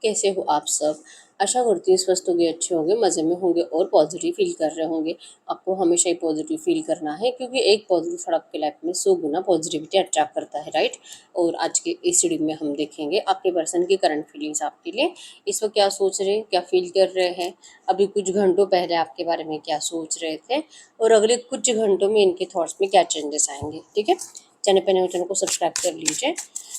कैसे हो आप सब। आशा करती हूँ स्वस्थ होंगे, अच्छे होंगे, मज़े में होंगे और पॉजिटिव फील कर रहे होंगे। आपको हमेशा ही पॉजिटिव फील करना है क्योंकि एक पॉजिटिव थॉट आपके लाइफ में 100 गुना पॉजिटिविटी अट्रैक्ट करता है, राइट। और आज के इस रीडिंग में हम देखेंगे आपके पर्सन की करंट फीलिंग्स आपके लिए। इस वक्त क्या सोच रहे हैं, क्या फील कर रहे हैं, अभी कुछ घंटों पहले आपके बारे में क्या सोच रहे थे और अगले कुछ घंटों में इनके थॉट्स में क्या चेंजेस आएंगे। ठीक है, चैनल पर नए हो चैनल को सब्सक्राइब कर लीजिए।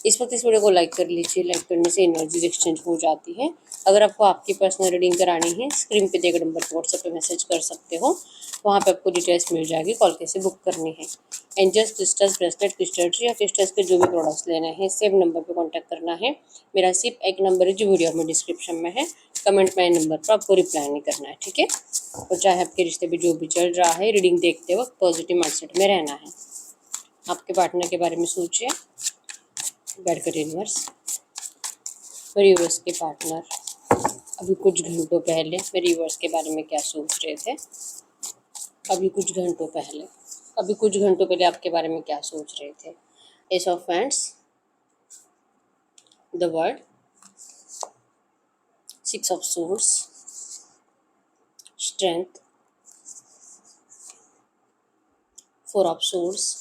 इस वक्त इस वीडियो को लाइक कर लीजिए। लाइक करने से एनर्जी एक्सचेंज हो जाती है। अगर आपको आपकी पर्सनल रीडिंग करानी है, स्क्रीन पे दिए गए नंबर पर व्हाट्सएप पे मैसेज कर सकते हो। वहाँ पे आपको डिटेल्स मिल जाएगी, कॉल कैसे बुक करनी है। एंजल्स, क्रिस्टल्स, ब्रेसलेट, क्रिस्टल्स या क्रिस्टल्स के जो भी प्रोडक्ट्स लेने हैं सेम नंबर पर कॉन्टैक्ट करना है। मेरा सिर्फ एक नंबर है जो वीडियो में डिस्क्रिप्शन में है। कमेंट में नंबर पर आपको रिप्लाई नहीं करना है, ठीक है। और चाहे आपके रिश्ते में जो भी चल रहा है, रीडिंग देखते वक्त पॉजिटिव माइंडसेट में रहना है। आपके पार्टनर के बारे में सोचिए। बैठ कर यूनिवर्स, मेरे यूनिवर्स के पार्टनर अभी कुछ घंटों पहले मेरे यूनिवर्स के बारे में क्या सोच रहे थे। अभी कुछ घंटों पहले आपके बारे में क्या सोच रहे थे। S of hands, the world, 6 of swords, strength, 4 of swords,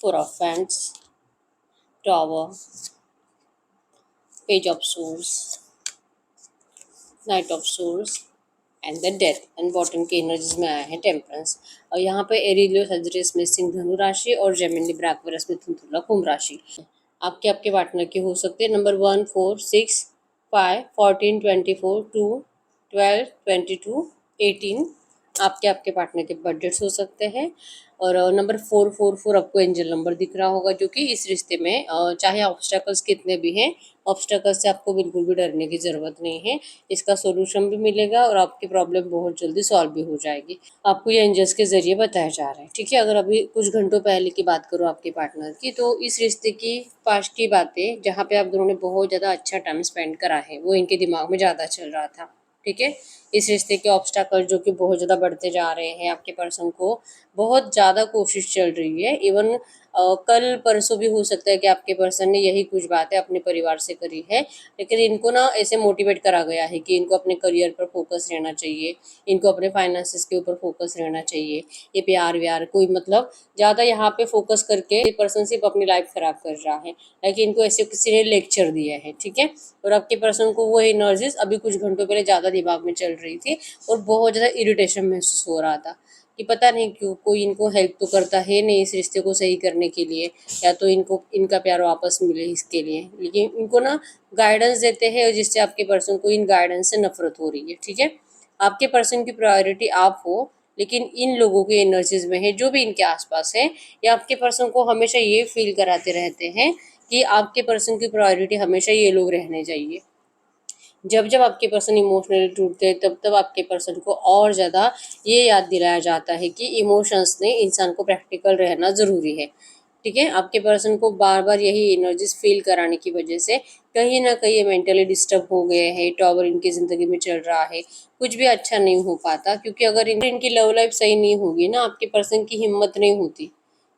4 of hands, tower, page of swords, night of swords and the death. And bottom के एनर्जीज में आया है टेम्परेंस। और यहाँ पे एरिलियो, सजिटेरियस में सिंह धनु राशि और जेमिनी ब्रैक्वरस में तुला कुंभ राशि। आपके पार्टनर के हो सकते हैं नंबर 1, 4, 6, 5, 14, 24, 2, 12, 22, 18। आपके पार्टनर के बर्थडेट्स हो सकते हैं। और नंबर 444 आपको एंजल नंबर दिख रहा होगा, जो कि इस रिश्ते में चाहे ऑब्स्टेकल्स कितने भी हैं, ऑब्स्टेकल्स से आपको बिल्कुल भी डरने की ज़रूरत नहीं है। इसका सोल्यूशन भी मिलेगा और आपकी प्रॉब्लम बहुत जल्दी सॉल्व भी हो जाएगी। आपको ये एंजल्स के जरिए बताया जा रहा है, ठीक है। अगर अभी कुछ घंटों पहले की बात करूँ आपके पार्टनर की, तो इस रिश्ते की पास्ट की बातें जहाँ पे आप दोनों ने बहुत ज़्यादा अच्छा टाइम स्पेंड करा है वो इनके दिमाग में ज़्यादा चल रहा था, ठीक है। इस रिश्ते के ऑब्स्टेकल जो कि बहुत ज़्यादा बढ़ते जा रहे हैं, आपके पर्सन को बहुत ज़्यादा कोशिश चल रही है। इवन कल परसों भी हो सकता है कि आपके पर्सन ने यही कुछ बातें अपने परिवार से करी है, लेकिन इनको ना ऐसे मोटिवेट करा गया है कि इनको अपने करियर पर फोकस रहना चाहिए, इनको अपने फाइनेंसेस के ऊपर फोकस रहना चाहिए। ये प्यार व्यार कोई मतलब ज़्यादा यहाँ पे फोकस करके पर्सन सिर्फ अपनी लाइफ खराब कर रहा है, लेकिन इनको ऐसे किसी ने लेक्चर दिया है, ठीक है। और आपके पर्सन को वो एनर्जीज अभी कुछ घंटों पहले ज़्यादा दिमाग में चल रही थी और बहुत ज़्यादा इरिटेशन महसूस हो रहा था कि पता नहीं क्यों कोई इनको हेल्प तो करता है नहीं इस रिश्ते को सही करने के लिए, या तो इनको इनका प्यार वापस मिले इसके लिए, लेकिन इनको ना गाइडेंस देते हैं जिससे आपके पर्सन को इन गाइडेंस से नफरत हो रही है, ठीक है। आपके पर्सन की प्रायोरिटी आप हो, लेकिन इन लोगों की एनर्जीज में है जो भी इनके आसपास है, या आपके पर्सन को हमेशा ये फील कराते रहते हैं कि आपके पर्सन की प्रायोरिटी हमेशा ये लोग रहने चाहिए। जब जब आपके पर्सन इमोशनली टूटते हैं तब तब आपके पर्सन को और ज़्यादा ये याद दिलाया जाता है कि इमोशंस ने इंसान को प्रैक्टिकल रहना ज़रूरी है, ठीक है। आपके पर्सन को बार बार यही एनर्जीज फील कराने की वजह से कहीं ना कहीं ये मेंटली डिस्टर्ब हो गए हैं। टॉवर इनकी ज़िंदगी में चल रहा है, कुछ भी अच्छा नहीं हो पाता, क्योंकि अगर इनकी लव लाइफ सही नहीं होगी ना, आपके पर्सन की हिम्मत नहीं होती,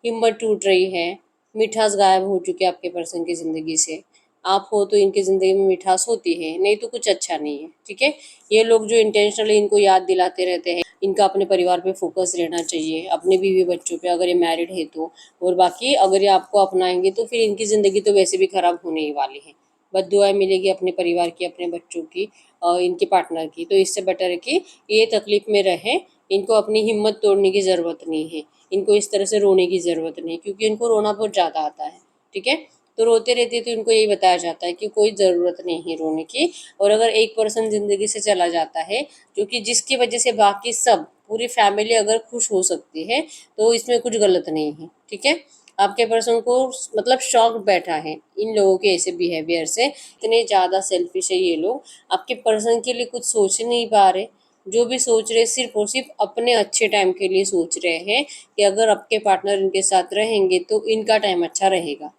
हिम्मत टूट रही है, मिठास गायब हो चुकी है आपके पर्सन की ज़िंदगी से। आप हो तो इनकी ज़िंदगी में मिठास होती है, नहीं तो कुछ अच्छा नहीं है, ठीक है। ये लोग जो इंटेंशनली इनको याद दिलाते रहते हैं इनका अपने परिवार पे फोकस रहना चाहिए, अपने बीवी बच्चों पे अगर ये मैरिड है तो, और बाकी अगर ये आपको अपनाएंगे तो फिर इनकी ज़िंदगी तो वैसे भी खराब होने ही वाली है। बद्दुआएं मिलेगी अपने परिवार की, अपने बच्चों की और इनके पार्टनर की। तो इससे बेटर है कि ये तकलीफ में रहें। इनको अपनी हिम्मत तोड़ने की ज़रूरत नहीं है, इनको इस तरह से रोने की ज़रूरत नहीं, क्योंकि इनको रोना बहुत ज़्यादा आता है, ठीक है। तो रोते रहते तो इनको यही बताया जाता है कि कोई ज़रूरत नहीं है रोने की। और अगर एक पर्सन ज़िंदगी से चला जाता है जो कि जिसकी वजह से बाकी सब पूरी फैमिली अगर खुश हो सकती है, तो इसमें कुछ गलत नहीं है, ठीक है। आपके पर्सन को मतलब शॉक बैठा है इन लोगों के ऐसे बिहेवियर से। इतने ज़्यादा सेल्फिश है ये लोग, आपके पर्सन के लिए कुछ सोच नहीं पा रहे। जो भी सोच रहे सिर्फ और सिर्फ अपने अच्छे टाइम के लिए सोच रहे हैं कि अगर आपके पार्टनर इनके साथ रहेंगे तो इनका टाइम अच्छा रहेगा।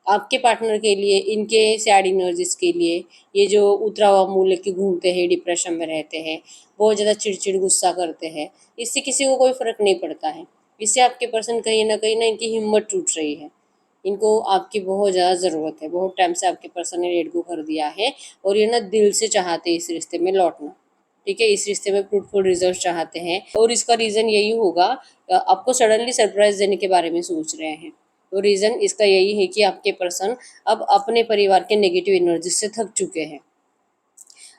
आपके पार्टनर के लिए, इनके सैड एनर्जीज के लिए ये जो उतरा हुआ मुंह लेके घूमते हैं, डिप्रेशन में रहते हैं, बहुत ज़्यादा चिड़चिड़ गुस्सा करते हैं, इससे किसी को कोई फर्क नहीं पड़ता है। इससे आपके पर्सन कहीं ना इनकी हिम्मत टूट रही है, इनको आपकी बहुत ज़्यादा ज़रूरत है, बहुत टाइम से आपके पर्सन ने लेट गो कर दिया है और ये ना दिल से चाहते हैं इस रिश्ते में लौटना। ठीक है, इस रिश्ते में फ्रूटफुल रिजल्ट चाहते हैं और इसका रीज़न यही होगा, आपको सडनली सरप्राइज देने के बारे में सोच रहे हैं। तो रीज़न इसका यही है कि आपके पर्सन अब अपने परिवार के नेगेटिव एनर्जी से थक चुके हैं,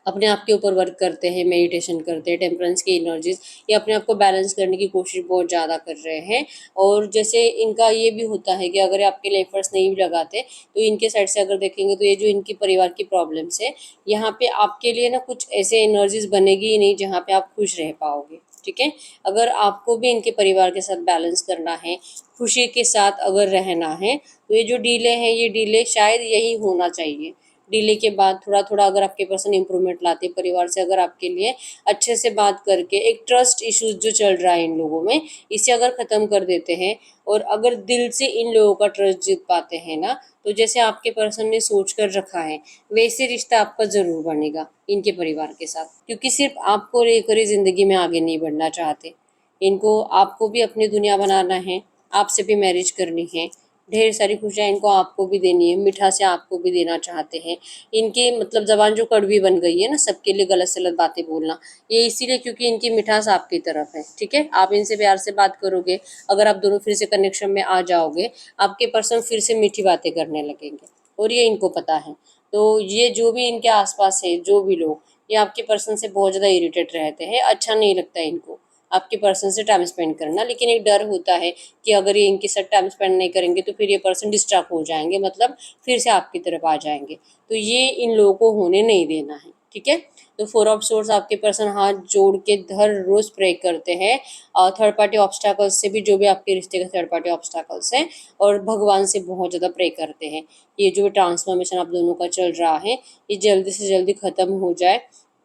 अपने आप के ऊपर वर्क करते हैं, मेडिटेशन करते हैं, टेम्परेंस की एनर्जीज, ये अपने आप को बैलेंस करने की कोशिश बहुत ज़्यादा कर रहे हैं। और जैसे इनका ये भी होता है कि अगर आपके लिए एफर्ट्स नहीं भी लगाते तो इनके साइड से अगर देखेंगे तो ये जो इनकी परिवार की प्रॉब्लम्स है, यहाँ पे आपके लिए ना कुछ ऐसे एनर्जीज बनेगी ही नहीं जहाँ पे आप खुश रह पाओगे। ठीक है, अगर आपको भी इनके परिवार के साथ बैलेंस करना है, खुशी के साथ अगर रहना है, तो ये जो डीले हैं ये डीले शायद यही होना चाहिए। डिले के बाद थोड़ा थोड़ा अगर आपके पर्सन इंप्रूवमेंट लाते हैं परिवार से, अगर आपके लिए अच्छे से बात करके एक ट्रस्ट इश्यूज जो चल रहा है इन लोगों में, इसे अगर ख़त्म कर देते हैं और अगर दिल से इन लोगों का ट्रस्ट जीत पाते हैं ना, तो जैसे आपके पर्सन ने सोच कर रखा है वैसे रिश्ता आपका ज़रूर बनेगा इनके परिवार के साथ, क्योंकि सिर्फ आपको लेकर ही ज़िंदगी में आगे नहीं बढ़ना चाहते। इनको आपको भी अपनी दुनिया बनाना है, आपसे भी मैरिज करनी है, ढेर सारी खुशियाँ इनको आपको भी देनी है, मिठासें आपको भी देना चाहते हैं। इनकी मतलब ज़बान जो कड़वी बन गई है ना, सबके लिए गलत सलत बातें बोलना, ये इसीलिए क्योंकि इनकी मिठास आपकी तरफ है। ठीक है, आप इनसे प्यार से बात करोगे, अगर आप दोनों फिर से कनेक्शन में आ जाओगे, आपके पर्सन फिर से मीठी बातें करने लगेंगे और ये इनको पता है। तो ये जो भी इनके आसपास है, जो भी लोग, ये आपके पर्सन से बहुत ज़्यादा इरिटेट रहते हैं, अच्छा नहीं लगता है इनको आपके पर्सन से टाइम स्पेंड करना। लेकिन एक डर होता है कि अगर ये इनके साथ टाइम स्पेंड नहीं करेंगे तो फिर ये पर्सन डिस्ट्रैक्ट हो जाएंगे, मतलब फिर से आपकी तरफ आ जाएंगे, तो ये इन लोगों को होने नहीं देना है। ठीक है, तो फोर ऑफ सोर्स आपके पर्सन हाथ जोड़ के हर रोज प्रे करते हैं, और थर्ड पार्टी ऑब्स्टैकल्स से भी, जो भी आपके रिश्ते के थर्ड पार्टी ऑब्स्टैकल्स हैं, और भगवान से बहुत ज़्यादा प्रे करते हैं ये जो ट्रांसफॉर्मेशन आप दोनों का चल रहा है ये जल्दी से जल्दी ख़त्म हो जाए।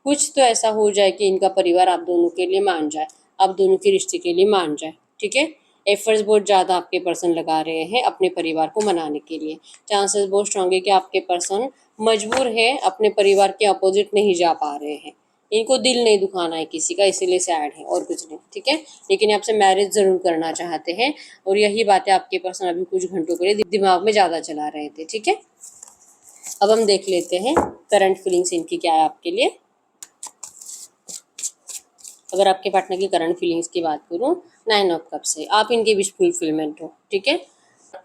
कुछ तो ऐसा हो जाए कि इनका परिवार आप दोनों के लिए मान जाए, आप दोनों के रिश्ते के लिए मान जाए। ठीक है, एफर्ट्स बहुत ज़्यादा आपके पर्सन लगा रहे हैं अपने परिवार को मनाने के लिए। चांसेस बहुत स्ट्रांग है कि आपके पर्सन मजबूर है, अपने परिवार के अपोजिट नहीं जा पा रहे हैं, इनको दिल नहीं दुखाना है किसी का, इसीलिए सैड है और कुछ नहीं। ठीक है, लेकिन आपसे मैरिज ज़रूर करना चाहते हैं और यही बातें आपके पर्सन अभी कुछ घंटों के लिए दिमाग में ज़्यादा चला रहे थे। ठीक है, अब हम देख लेते हैं करंट फीलिंग्स इनकी क्या है आपके लिए। अगर आपके पार्टनर की करंट फीलिंग्स की बात करूँ, 9 ऑफ कप से आप इनकी विश फुलफिलमेंट हो। ठीक है,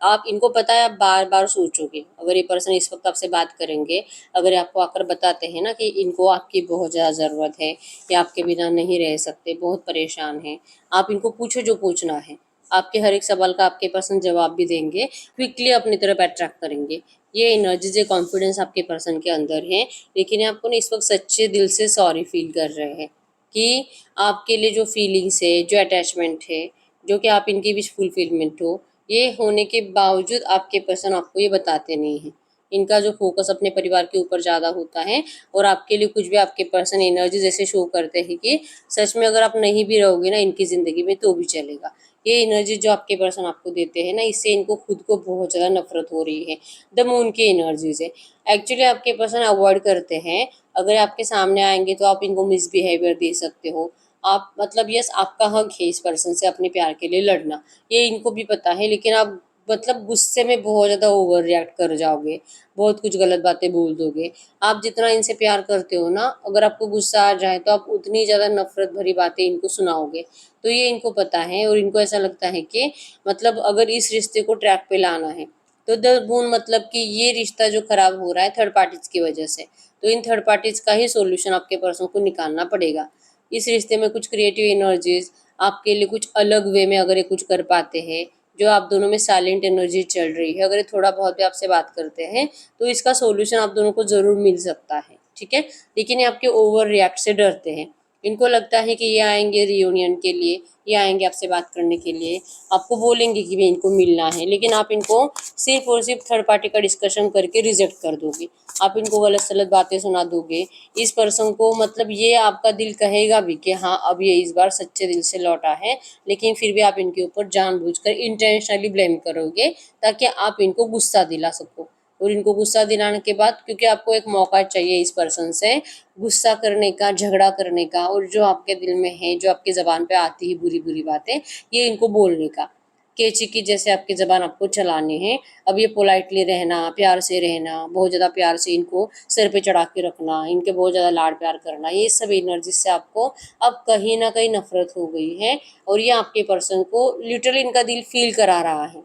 आप इनको पता है, आप बार बार सोचोगे, अगर ये पर्सन इस वक्त आपसे बात करेंगे, अगर ये आपको आकर बताते हैं ना कि इनको आपकी बहुत ज़्यादा ज़रूरत है, ये आपके बिना नहीं रह सकते, बहुत परेशान हैं, आप इनको पूछो जो पूछना है, आपके हर एक सवाल का आपके पर्सन जवाब भी देंगे, क्विकली अपनी तरफ अट्रैक्ट करेंगे। ये एनर्जीज, ये कॉन्फिडेंस आपके पर्सन के अंदर है, लेकिन आपको ना इस वक्त सच्चे दिल से सॉरी फील कर रहे हैं कि आपके लिए जो फीलिंग्स है, जो अटैचमेंट है, जो कि आप इनकी विश फुलफिलमेंट हो, ये होने के बावजूद आपके पर्सन आपको ये बताते नहीं हैं। इनका जो फोकस अपने परिवार के ऊपर ज़्यादा होता है और आपके लिए कुछ भी आपके पर्सन एनर्जी जैसे शो करते हैं कि सच में अगर आप नहीं भी रहोगे ना इनकी ज़िंदगी में तो भी चलेगा। ये एनर्जी जो आपके पर्सन आपको देते हैं ना, इससे इनको खुद को बहुत ज़्यादा नफरत हो रही है। द मून की एनर्जीज है, एक्चुअली आपके पर्सन अवॉइड करते हैं, अगर आपके सामने आएंगे तो आप इनको मिसबिहेवियर दे सकते हो। आप मतलब यस, आपका हक है इस पर्सन से अपने प्यार के लिए लड़ना, ये इनको भी पता है, लेकिन आप मतलब गुस्से में बहुत ज़्यादा ओवर रिएक्ट कर जाओगे, बहुत कुछ गलत बातें बोल दोगे। आप जितना इनसे प्यार करते हो ना, अगर आपको गुस्सा आ जाए तो आप उतनी ज़्यादा नफरत भरी बातें इनको सुनाओगे। तो ये इनको पता है और इनको ऐसा लगता है कि मतलब अगर इस रिश्ते को ट्रैक पे लाना है तो द मून मतलब कि ये रिश्ता जो खराब हो रहा है थर्ड पार्टीज की वजह से, तो इन थर्ड पार्टीज का ही सॉल्यूशन आपके पर्सन को निकालना पड़ेगा। इस रिश्ते में कुछ क्रिएटिव एनर्जीज आपके लिए कुछ अलग वे में अगर ये कुछ कर पाते हैं, जो आप दोनों में साइलेंट एनर्जी चल रही है, अगर ये थोड़ा बहुत भी आपसे बात करते हैं तो इसका सॉल्यूशन आप दोनों को ज़रूर मिल सकता है। ठीक है, लेकिन ये आपके ओवर रिएक्ट से डरते हैं, इनको लगता है कि ये आएंगे रियूनियन के लिए, ये आएंगे आपसे बात करने के लिए, आपको बोलेंगे कि भाई इनको मिलना है, लेकिन आप इनको सिर्फ और सिर्फ थर्ड पार्टी का डिस्कशन करके रिजेक्ट कर दोगे, आप इनको गलत सलत बातें सुना दोगे इस पर्सन को। मतलब ये आपका दिल कहेगा भी कि हाँ अब ये इस बार सच्चे दिल से लौटा है, लेकिन फिर भी आप इनके ऊपर जानबूझकर इंटेंशनली ब्लेम करोगे ताकि आप इनको गुस्सा दिला सको। और इनको गुस्सा दिलाने के बाद, क्योंकि आपको एक मौका चाहिए इस पर्सन से गुस्सा करने का, झगड़ा करने का, और जो आपके दिल में है, जो आपकी ज़बान पे आती है बुरी बुरी बातें, ये इनको बोलने का। कैंची की जैसे आपकी ज़बान आपको चलानी है। अब ये पोलाइटली रहना, प्यार से रहना, बहुत ज़्यादा प्यार से इनको सिर पे चढ़ा के रखना, इनके बहुत ज़्यादा लाड प्यार करना, ये सब एनर्जी से आपको अब कहीं ना कहीं नफरत हो गई है और ये आपके पर्सन को लिटरली इनका दिल फील करा रहा है।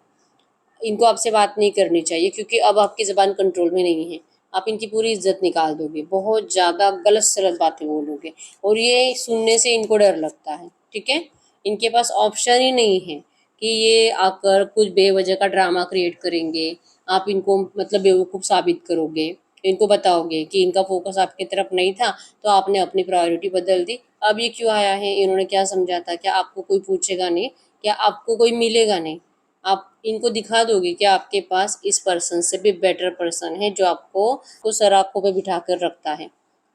इनको आपसे बात नहीं करनी चाहिए क्योंकि अब आपकी ज़बान कंट्रोल में नहीं है। आप इनकी पूरी इज्जत निकाल दोगे, बहुत ज़्यादा गलत सलत बातें बोलोगे और ये सुनने से इनको डर लगता है। ठीक है, इनके पास ऑप्शन ही नहीं है कि ये आकर कुछ बेवजह का ड्रामा क्रिएट करेंगे। आप इनको मतलब बेवकूफ़ साबित करोगे, इनको बताओगे कि इनका फोकस आपकी तरफ नहीं था तो आपने अपनी प्रायोरिटी बदल दी। अब ये क्यों आया है, इन्होंने क्या समझा था, क्या आपको कोई पूछेगा नहीं, क्या आपको कोई मिलेगा नहीं। आप इनको दिखा दोगे कि आपके पास इस पर्सन से भी बेटर पर्सन है जो आपको को सर आंखों पे बिठा कर रखता है,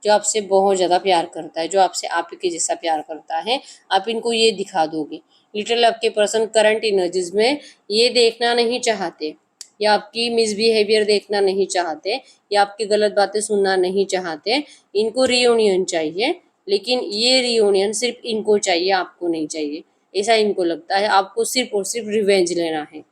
जो आपसे बहुत ज़्यादा प्यार करता है, जो आपसे आप के जैसा प्यार करता है। आप इनको ये दिखा दोगे। लिटरली आपके पर्सन करंट एनर्जीज में ये देखना नहीं चाहते, या आपकी मिसबिहेवियर देखना नहीं चाहते, या आपकी गलत बातें सुनना नहीं चाहते। इनको रियूनियन चाहिए, लेकिन ये रियूनियन सिर्फ इनको चाहिए, आपको नहीं चाहिए। ऐसा इनको लगता है, आपको सिर्फ और सिर्फ रिवेंज लेना है।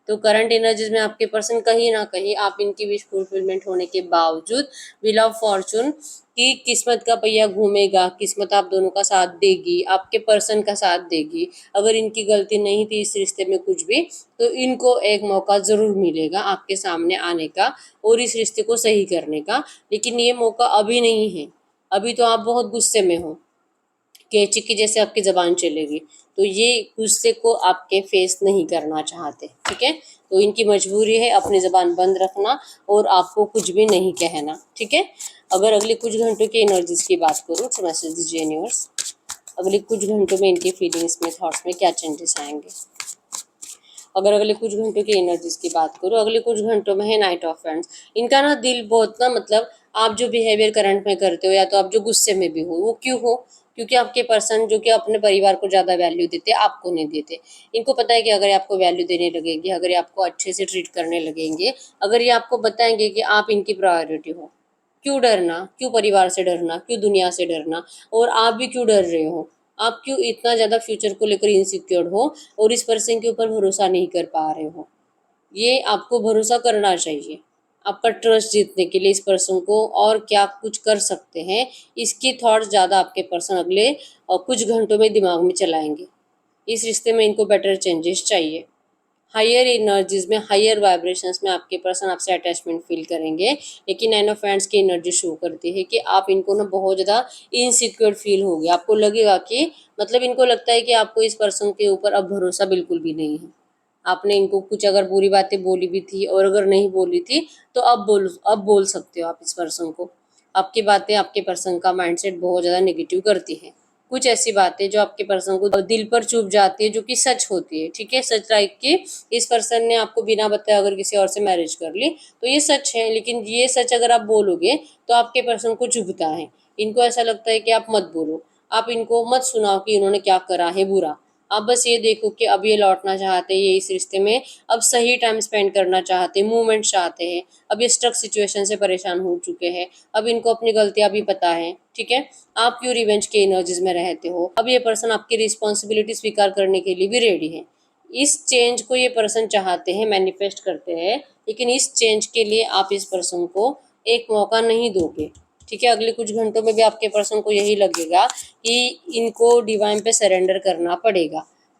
तो करंट एनर्जीज में आपके पर्सन कहीं ना कहीं आप इनकी विश फुलफिलमेंट होने के बावजूद व्हील ऑफ फॉर्चून की किस्मत का पहिया घूमेगा, किस्मत आप दोनों का साथ देगी, आपके पर्सन का साथ देगी। अगर इनकी गलती नहीं थी इस रिश्ते में कुछ भी, तो इनको एक मौका ज़रूर मिलेगा आपके सामने आने का और इस रिश्ते को सही करने का। लेकिन ये मौका अभी नहीं है, अभी तो आप बहुत गुस्से में हो, कैंची की जैसे आपकी ज़बान चलेगी, तो ये गुस्से को आपके फेस नहीं करना चाहते। ठीक है, तो इनकी मजबूरी है अपनी ज़बान बंद रखना और आपको कुछ भी नहीं कहना। ठीक है, अगर अगले कुछ घंटों की एनर्जीज की बात करूँ तो मैसेज दीजिए यूनिवर्स, अगले कुछ घंटों में इनकी फीलिंग्स में, थॉट्स में क्या चेंजेस आएंगे। अगर अगले कुछ घंटों की एनर्जीज की बात करूँ, अगले कुछ घंटों में है नाइट ऑफ फ्रेंड्स। इनका ना दिल बहुत ना मतलब आप जो बिहेवियर करंट में करते हो या तो आप जो गुस्से में भी हो, वो क्यों हो, क्योंकि आपके पर्सन जो कि अपने परिवार को ज़्यादा वैल्यू देते, आपको नहीं देते। इनको पता है कि अगर ये आपको वैल्यू देने लगेंगे, अगर ये आपको अच्छे से ट्रीट करने लगेंगे, अगर ये आपको बताएंगे कि आप इनकी प्रायोरिटी हो, क्यों डरना, क्यों परिवार से डरना, क्यों दुनिया से डरना, और आप भी क्यों डर रहे हो, आप क्यों इतना ज़्यादा फ्यूचर को लेकर इनसिक्योर हो और इस पर्सन के ऊपर भरोसा नहीं कर पा रहे हो। ये आपको भरोसा करना चाहिए। आपका ट्रस्ट जीतने के लिए इस पर्सन को और क्या कुछ कर सकते हैं, इसकी थॉट ज़्यादा आपके पर्सन अगले कुछ घंटों में दिमाग में चलाएंगे। इस रिश्ते में इनको बेटर चेंजेस चाहिए। हायर एनर्जीज में, हायर वाइब्रेशंस में आपके पर्सन आपसे अटैचमेंट फील करेंगे। लेकिन नाइन ऑफ फ्रेंड्स की एनर्जी शो करती है कि आप इनको ना बहुत ज़्यादा इनसिक्योर फील होगी। आपको लगेगा कि मतलब इनको लगता है कि आपको इस पर्सन के ऊपर अब भरोसा बिल्कुल भी नहीं है। आपने इनको कुछ अगर बुरी बातें बोली भी थी और अगर नहीं बोली थी तो अब बोल सकते हो आप इस पर्सन को। आपकी बातें आपके पर्सन का माइंडसेट बहुत ज़्यादा नेगेटिव करती है। कुछ ऐसी बातें जो आपके पर्सन को दिल पर चुभ जाती है, जो कि सच होती है। ठीक है, सच लाइक कि इस पर्सन ने आपको बिना बताए अगर किसी और से मैरिज कर ली तो ये सच है, लेकिन ये सच अगर आप बोलोगे तो आपके पर्सन को चुभता है। इनको ऐसा लगता है कि आप मत बोलो, आप इनको मत सुनाओ कि इन्होंने क्या करा है बुरा। आप बस ये देखो कि अब ये लौटना चाहते हैं, ये इस रिश्ते में अब सही टाइम स्पेंड करना चाहते हैं, मूवमेंट चाहते हैं। अब ये स्ट्रक सिचुएशन से परेशान हो चुके हैं, अब इनको अपनी गलतियां भी पता है। ठीक है, आप क्यों रिवेंज के एनर्जीज में रहते हो, अब ये पर्सन आपकी रिस्पॉन्सिबिलिटी स्वीकार करने के लिए भी रेडी है। इस चेंज को ये पर्सन चाहते हैं, मैनिफेस्ट करते हैं, लेकिन इस चेंज के लिए आप इस पर्सन को एक मौका नहीं दोगे। ठीक है, अगले कुछ घंटों में भी आपके पर्सन को यही लगेगा कि इनको डिवाइन पे सरेंडर करना पड़ेगा,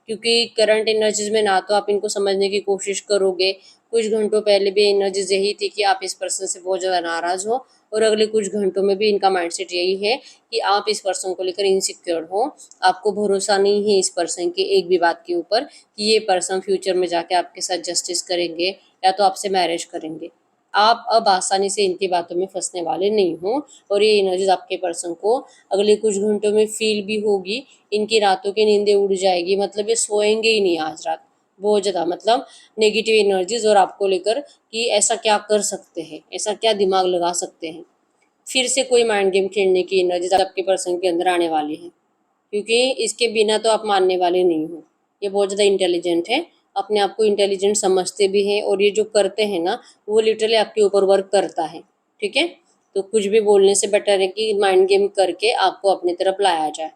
क्योंकि करंट एनर्जीज में ना तो आप इनको समझने की कोशिश करोगे। कुछ घंटों पहले भी एनर्जीज यही थी कि आप इस पर्सन से बहुत ज़्यादा नाराज़ हो, और अगले कुछ घंटों में भी इनका माइंडसेट यही है कि आप इस पर्सन को लेकर इनसिक्योर हो। आपको भरोसा नहीं है इस पर्सन की एक भी बात के ऊपर कि ये पर्सन फ्यूचर में जाके आपके साथ जस्टिस करेंगे या तो आपसे मैरिज करेंगे। आप अब आसानी से इनकी बातों में फंसने वाले नहीं हो, और ये एनर्जीज आपके पर्सन को अगले कुछ घंटों में फील भी होगी। इनकी रातों की नींदें उड़ जाएगी, मतलब ये सोएंगे ही नहीं आज रात, बहुत ज़्यादा मतलब नेगेटिव एनर्जीज और आपको लेकर कि ऐसा क्या कर सकते हैं, ऐसा क्या दिमाग लगा सकते हैं। फिर से कोई माइंड गेम खेलने की एनर्जीज आपके पर्सन के अंदर आने वाली है, क्योंकि इसके बिना तो आप मानने वाले नहीं हो। ये बहुत ज़्यादा इंटेलिजेंट है, अपने आप को इंटेलिजेंट समझते भी हैं, और ये जो करते हैं ना वो लिटरली आपके ऊपर वर्क करता है। ठीक है, तो कुछ भी बोलने से बेटर है कि माइंड गेम करके आपको अपनी तरफ लाया जाए।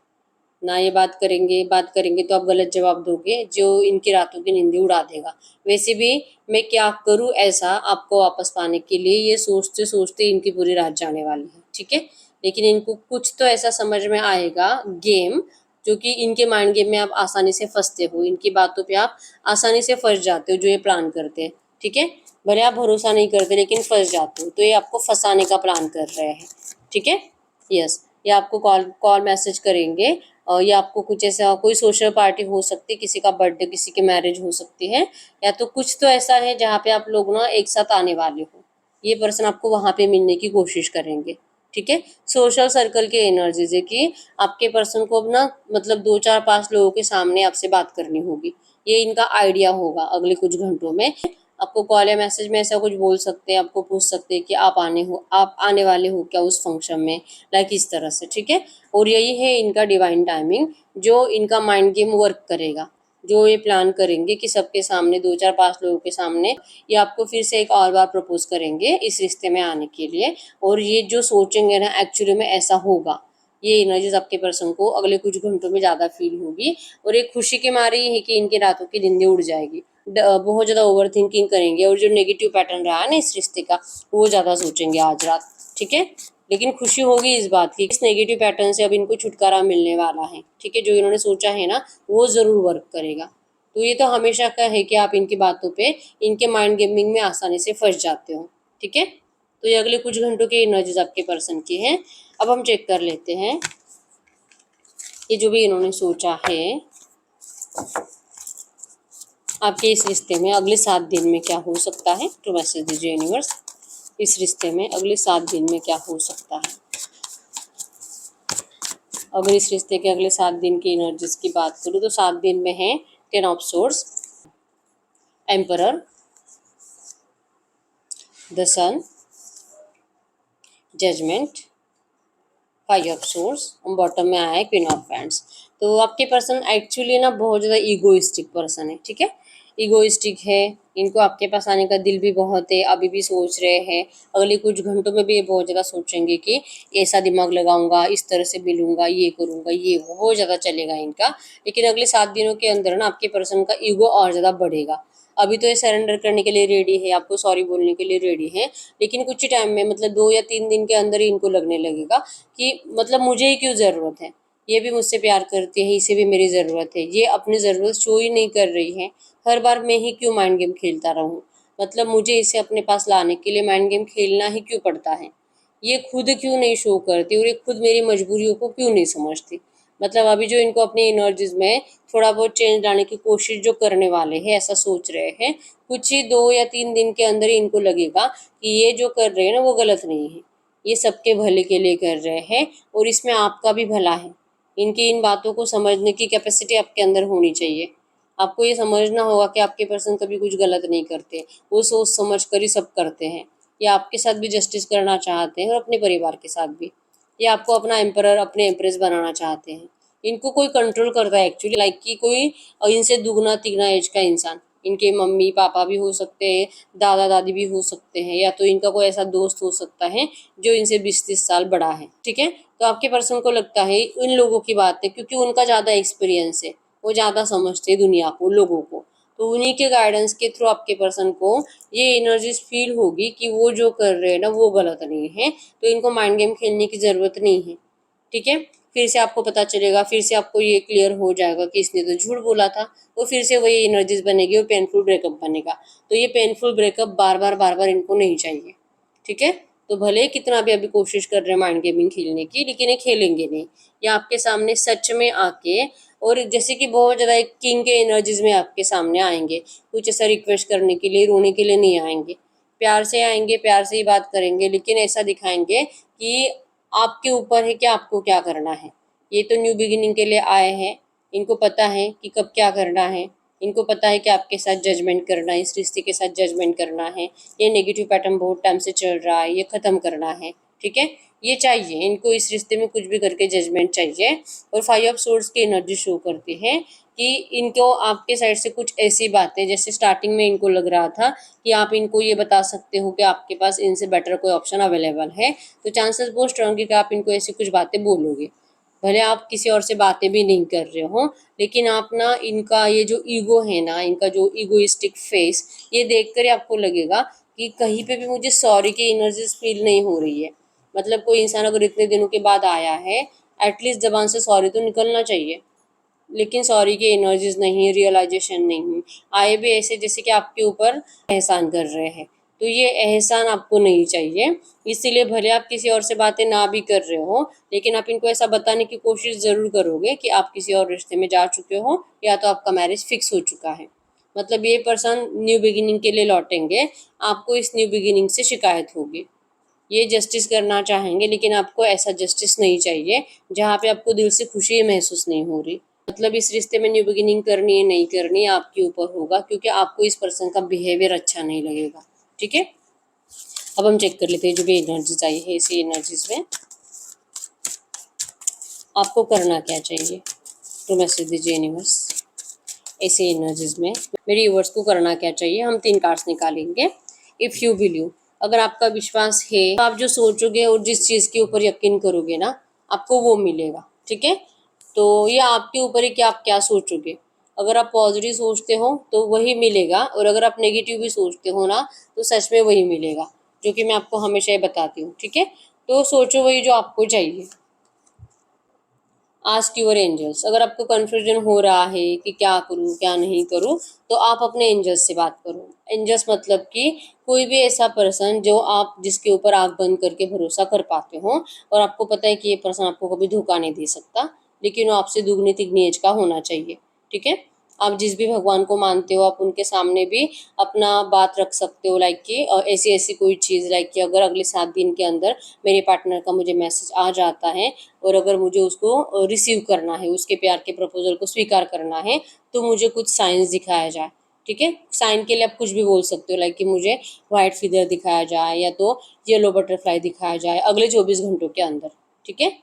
ना ये बात करेंगे तो आप गलत जवाब दोगे जो इनकी रातों की नींदें उड़ा देगा। वैसे भी मैं क्या करूँ ऐसा आपको वापस पाने के लिए, ये सोचते सोचते इनकी पूरी रात जाने वाली है, ठीक है। लेकिन इनको कुछ तो ऐसा समझ में आएगा गेम, जो कि इनके माइंड गेम में आप आसानी से फंसते हो, इनकी बातों पे आप आसानी से फंस जाते हो जो ये प्लान करते हैं, ठीक है। भले आप भरोसा नहीं करते लेकिन फंस जाते हो, तो ये आपको फंसाने का प्लान कर रहे हैं, ठीक है। यस, ये आपको कॉल कॉल मैसेज करेंगे, और या आपको कुछ ऐसा कोई सोशल पार्टी हो सकती है, किसी का बर्थडे, किसी की मैरिज हो सकती है, या तो कुछ तो ऐसा है जहाँ पे आप लोग ना एक साथ आने वाले हो, ये पर्सन आपको वहाँ पे मिलने की कोशिश करेंगे, ठीक है। सोशल सर्कल की एनर्जीज है कि आपके पर्सन को अब ना मतलब 2 4 5 लोगों के सामने आपसे बात करनी होगी, ये इनका आइडिया होगा अगले कुछ घंटों में। आपको कॉल या मैसेज में ऐसा कुछ बोल सकते हैं, आपको पूछ सकते हैं कि आप आने वाले हो क्या उस फंक्शन में, लाइक इस तरह से, ठीक है। और यही है इनका डिवाइन टाइमिंग, जो इनका माइंड गेम वर्क करेगा, जो ये प्लान करेंगे कि सबके सामने 2 4 5 लोगों के सामने ये आपको फिर से एक और बार प्रपोज करेंगे इस रिश्ते में आने के लिए। और ये जो सोचेंगे ना एक्चुअली में ऐसा होगा, ये एनर्जीज आपके पर्सन को अगले कुछ घंटों में ज़्यादा फील होगी। और एक खुशी के मारे ये है कि इनकी रातों की नींदें उड़ जाएगी, बहुत ज़्यादा ओवर थिंकिंग करेंगे, और जो नेगेटिव पैटर्न रहा है ना इस रिश्ते का वो ज़्यादा सोचेंगे आज रात, ठीक है। लेकिन खुशी होगी इस बात की, इस नेगेटिव पैटर्न से अब इनको छुटकारा मिलने वाला है, ठीक है। जो इन्होंने सोचा है ना वो ज़रूर वर्क करेगा। तो ये तो हमेशा का है कि आप इनकी बातों पे, इनके माइंड गेमिंग में आसानी से फंस जाते हो, ठीक है। तो ये अगले कुछ घंटों की एनर्जीज आपके पर्सन की हैं। अब हम चेक कर लेते हैं ये जो भी इन्होंने सोचा है आपके इस रिश्ते में अगले 7 दिन में क्या हो सकता है, तो मैसेज दीजिए यूनिवर्स, इस रिश्ते में अगले 7 दिन में क्या हो सकता है। अगर इस रिश्ते के अगले 7 दिन की एनर्जीज की बात करूँ तो 7 दिन में है 10 of swords, emperor, the sun, judgement, 5 of swords, और बॉटम में आया है क्वीन ऑफ पैंट्स। तो आपके पर्सन एक्चुअली ना बहुत ज़्यादा ईगोइस्टिक पर्सन है, ठीक है। ईगोइस्टिक है, इनको आपके पास आने का दिल भी बहुत है, अभी भी सोच रहे हैं, अगले कुछ घंटों में भी ये बहुत ज़्यादा सोचेंगे कि ऐसा दिमाग लगाऊंगा, इस तरह से मिलूंगा, ये करूंगा, ये वो बहुत ज़्यादा चलेगा इनका। लेकिन अगले 7 दिनों के अंदर ना आपके पर्सन का ईगो और ज़्यादा बढ़ेगा। अभी तो ये सरेंडर करने के लिए रेडी है, आपको सॉरी बोलने के लिए रेडी है, लेकिन कुछ ही टाइम में मतलब 2 या 3 दिन के अंदर ही इनको लगने लगेगा कि मतलब मुझे ही क्यों ज़रूरत है, ये भी मुझसे प्यार करती है, इसे भी मेरी ज़रूरत है, ये अपनी ज़रूरत शो ही नहीं कर रही है, हर बार मैं ही क्यों माइंड गेम खेलता रहूं, मतलब मुझे इसे अपने पास लाने के लिए माइंड गेम खेलना ही क्यों पड़ता है, ये खुद क्यों नहीं शो करती, और ये खुद मेरी मजबूरियों को क्यों नहीं समझती। मतलब अभी जो इनको अपनी एनर्जीज में थोड़ा बहुत चेंज लाने की कोशिश जो करने वाले हैं, ऐसा सोच रहे हैं, कुछ ही 2 या 3 दिन के अंदर ही इनको लगेगा कि ये जो कर रहे हैं ना वो गलत नहीं है, ये सबके भले के लिए कर रहे हैं, और इसमें आपका भी भला है। इनकी इन बातों को समझने की कैपेसिटी आपके अंदर होनी चाहिए। आपको ये समझना होगा कि आपके पर्सन कभी कुछ गलत नहीं करते, वो सोच समझ कर ही सब करते हैं। ये आपके साथ भी जस्टिस करना चाहते हैं और अपने परिवार के साथ भी। ये आपको अपना एम्परर, अपने एम्प्रेस बनाना चाहते हैं। इनको कोई कंट्रोल करता है एक्चुअली, लाइक कि कोई इनसे दुगना तिगना एज का इंसान, इनके मम्मी पापा भी हो सकते हैं, दादा दादी भी हो सकते हैं, या तो इनका कोई ऐसा दोस्त हो सकता है जो इनसे 20 30 साल बड़ा है, ठीक है। तो आपके पर्सन को लगता है इन लोगों की बात है, क्योंकि उनका ज़्यादा एक्सपीरियंस है, वो ज़्यादा समझते हैं दुनिया को, लोगों को, तो उन्हीं के गाइडेंस के थ्रू आपके पर्सन को ये एनर्जीज फील होगी कि वो जो कर रहे हैं ना वो गलत नहीं है, तो इनको माइंड गेम खेलने की ज़रूरत नहीं है, ठीक है। फिर से आपको पता चलेगा, फिर से आपको ये क्लियर हो जाएगा कि इसने तो झूठ बोला था, तो फिर से वही एनर्जीज बनेगी और पेनफुल ब्रेकअप बनेगा। तो ये पेनफुल ब्रेकअप बार बार इनको नहीं चाहिए, ठीक है। तो भले ही कितना भी अभी कोशिश कर रहे हैं माइंड गेमिंग खेलने की, लेकिन ये खेलेंगे नहीं। ये आपके सामने सच में आके, और जैसे कि बहुत ज़्यादा एक किंग के एनर्जीज में आपके सामने आएंगे, कुछ ऐसा रिक्वेस्ट करने के लिए, रोने के लिए नहीं आएंगे, प्यार से आएंगे, प्यार से ही बात करेंगे, लेकिन ऐसा दिखाएंगे कि आपके ऊपर है कि आपको क्या करना है। ये तो न्यू बिगिनिंग के लिए आए हैं, इनको पता है कि कब क्या करना है, इनको पता है कि आपके साथ जजमेंट करना है, इस रिश्ते के साथ जजमेंट करना है, ये नेगेटिव पैटर्न बहुत टाइम से चल रहा है, ये ख़त्म करना है, ठीक है। ये चाहिए इनको, इस रिश्ते में कुछ भी करके जजमेंट चाहिए। और 5 ऑफ सोर्ड्स की एनर्जी शो करती है कि इनको आपके साइड से कुछ ऐसी बातें, जैसे स्टार्टिंग में इनको लग रहा था कि आप इनको ये बता सकते हो कि आपके पास इनसे बेटर कोई ऑप्शन अवेलेबल है, तो चांसेस बहुत स्ट्रांग है कि आप इनको ऐसी कुछ बातें बोलोगे, भले आप किसी और से बातें भी नहीं कर रहे हो, लेकिन आप ना इनका ये जो ईगो है ना, इनका जो ईगोइस्टिक फेस, ये देखकर ही आपको लगेगा कि कहीं पे भी मुझे सॉरी की एनर्जीज फील नहीं हो रही है। मतलब कोई इंसान अगर इतने दिनों के बाद आया है, एटलीस्ट जबान से सॉरी तो निकलना चाहिए, लेकिन सॉरी की एनर्जीज नहीं, रियलाइजेशन नहीं, आए भी ऐसे जैसे कि आपके ऊपर एहसान कर रहे हैं। तो ये एहसान आपको नहीं चाहिए, इसीलिए भले आप किसी और से बातें ना भी कर रहे हो, लेकिन आप इनको ऐसा बताने की कोशिश ज़रूर करोगे कि आप किसी और रिश्ते में जा चुके हो या तो आपका मैरिज फिक्स हो चुका है। मतलब ये पर्सन न्यू बिगिनिंग के लिए लौटेंगे, आपको इस न्यू बिगिनिंग से शिकायत होगी। ये जस्टिस करना चाहेंगे, लेकिन आपको ऐसा जस्टिस नहीं चाहिए जहाँ पे आपको दिल से खुशी महसूस नहीं हो रही। मतलब इस रिश्ते में न्यू बिगिनिंग करनी है नहीं करनी आपके ऊपर होगा, क्योंकि आपको इस पर्सन का बिहेवियर अच्छा नहीं लगेगा। ठीक है, अब हम चेक कर लेते हैं जो भी एनर्जीज आई है, इसी एनर्जीज में आपको करना क्या चाहिए। तो मैसेज दीजिए यूनिवर्स, ऐसे एनर्जीज में मेरी व्यूअर्स को करना क्या चाहिए। हम 3 कार्ड्स निकालेंगे। इफ़ यू बिलीव, अगर आपका विश्वास है तो आप जो सोचोगे और जिस चीज़ के ऊपर यकीन करोगे ना, आपको वो मिलेगा। ठीक है, तो ये आपके ऊपर है कि आप क्या सोचोगे। अगर आप पॉजिटिव सोचते हो तो वही मिलेगा, और अगर आप नेगेटिव भी सोचते हो ना, तो सच में वही मिलेगा, जो कि मैं आपको हमेशा ही बताती हूँ। ठीक है, तो सोचो वही जो आपको चाहिए। आस्क योर एंजल्स, अगर आपको कन्फ्यूजन हो रहा है कि क्या करूँ क्या नहीं करूँ, तो आप अपने एंजल्स से बात करो। एंजल्स मतलब कि कोई भी ऐसा पर्सन जो आप जिसके ऊपर आँख बंद करके भरोसा कर पाते हो, और आपको पता है कि ये पर्सन आपको कभी धोखा नहीं दे सकता, लेकिन वो आपसे दुगनी तिगनी एज का होना चाहिए। ठीक है, आप जिस भी भगवान को मानते हो, आप उनके सामने भी अपना बात रख सकते हो, लाइक कि ऐसी ऐसी कोई चीज़, लाइक कि अगर अगले 7 दिन के अंदर मेरे पार्टनर का मुझे मैसेज आ जाता है, और अगर मुझे उसको रिसीव करना है, उसके प्यार के प्रपोजल को स्वीकार करना है, तो मुझे कुछ साइंस दिखाया जाए। ठीक है, साइन के लिए आप कुछ भी बोल सकते हो, लाइक कि मुझे व्हाइट फिदर दिखाया जाए, या तो येलो बटरफ्लाई दिखाया जाए अगले 24 घंटों के अंदर। ठीक है,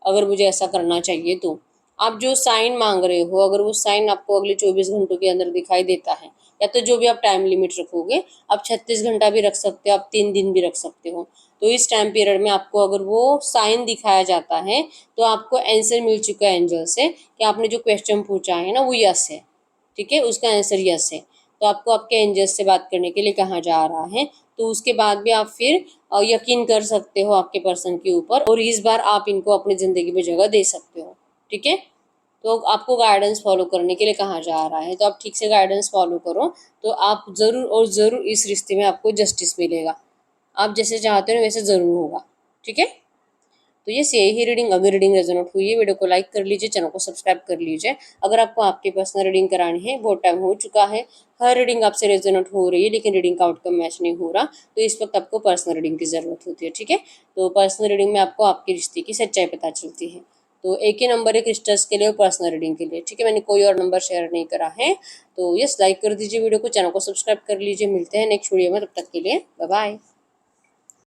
अगर मुझे ऐसा करना चाहिए तो आप जो साइन मांग रहे हो, अगर वो साइन आपको अगले 24 घंटों के अंदर दिखाई देता है, या तो जो भी आप टाइम लिमिट रखोगे, आप 36 घंटा भी रख सकते हो, आप 3 दिन भी रख सकते हो, तो इस टाइम पीरियड में आपको अगर वो साइन दिखाया जाता है, तो आपको आंसर मिल चुका है एंजल से कि आपने जो क्वेश्चन पूछा है ना, वो यस है। ठीक है, उसका आंसर यस है, तो आपको आपके एंजल्स से बात करने के लिए कहा जा रहा है। तो उसके बाद भी आप फिर यकीन कर सकते हो आपके पर्सन के ऊपर, और इस बार आप इनको अपनी ज़िंदगी में जगह दे सकते हो। ठीक है, तो आपको गाइडेंस फॉलो करने के लिए कहा जा रहा है, तो आप ठीक से गाइडेंस फॉलो करो, तो आप ज़रूर और ज़रूर इस रिश्ते में आपको जस्टिस मिलेगा। आप जैसे चाहते हो वैसे ज़रूर होगा। ठीक है, तो ये यही रीडिंग, अगर रीडिंग रेजोनेट हुई है, वीडियो को लाइक कर लीजिए, चैनल को सब्सक्राइब कर लीजिए। अगर आपको आपकी पर्सनल रीडिंग करानी है, बहुत टाइम हो चुका है, हर रीडिंग आपसे रेजोनेट हो रही है, लेकिन रीडिंग का आउटकम मैच नहीं हो रहा, तो इस वक्त आपको पर्सनल रीडिंग की ज़रूरत होती है। ठीक है, तो पर्सनल रीडिंग में आपको आपके रिश्ते की सच्चाई पता चलती है। तो एक ही नंबर है क्रिस्टल्स के लिए और पर्सनल रीडिंग के लिए। ठीक है, मैंने कोई और नंबर शेयर नहीं करा है। तो यस, लाइक कर दीजिए वीडियो को, चैनल को सब्सक्राइब कर लीजिए। मिलते हैं नेक्स्ट वीडियो में, तब तक के लिए बाय बाय।